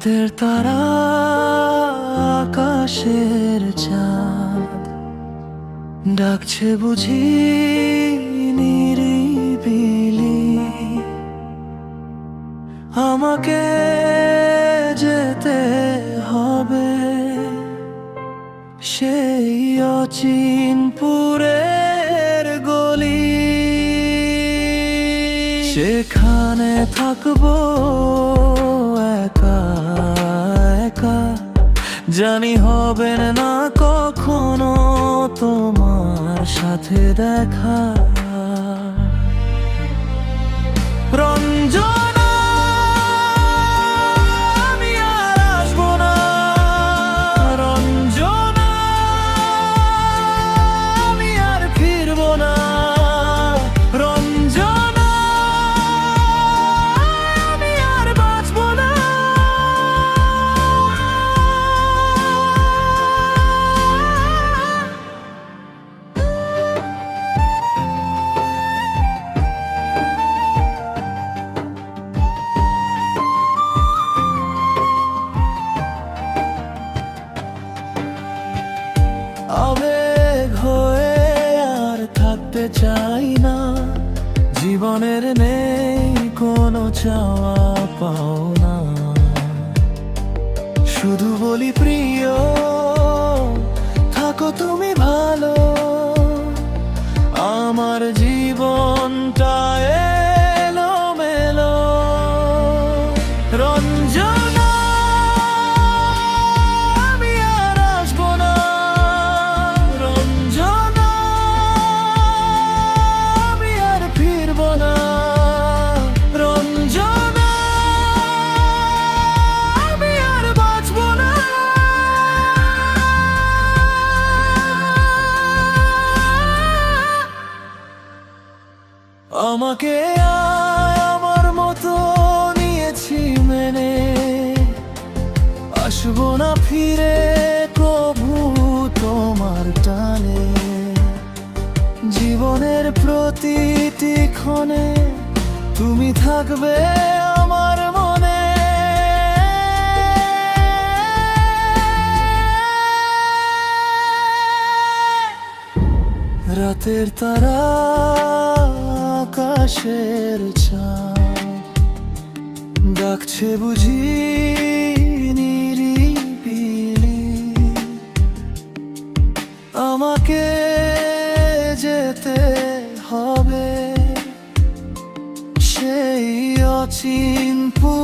রাতের তারা আকাশের চাঁদ ডাকছে বুঝি নিরিবিলি আমাকে যেতে হবে সেই অচিনপুরের গলি সেখানে থাকবো একা একা জানি হবে না কখনো তোমার সাথে দেখা রঞ্জনা আমি আর আসবো না রঞ্জনা আমি আর ফিরবো না রঞ্জনা আমি আর বাঁচবো না আবেগ হয়ে আর থাকতে চাই না জীবনের নেই কোনো চাওয়া পাওনা শুধু বলি প্রিয় থাকো তুমি ভালো আমার জীবনটা এলোমেলো রঞ্জনা আমি আর আসবো না রঞ্জনা আমি আর ফিরবো না রঞ্জনা আমি আর বাঁচবো না আমাকে আমার মতো নিয়েছি মেনে আসবো না ফিরে প্রভু তোমার টানে জীবনের প্রতিটি ক্ষণে তুমি থাকবে আমার মনে রাতের তারা আকাশের চাঁদ ডাকছে বুঝি নিরিবিলি আমাকে যেতে হবে সেই অচিনপুর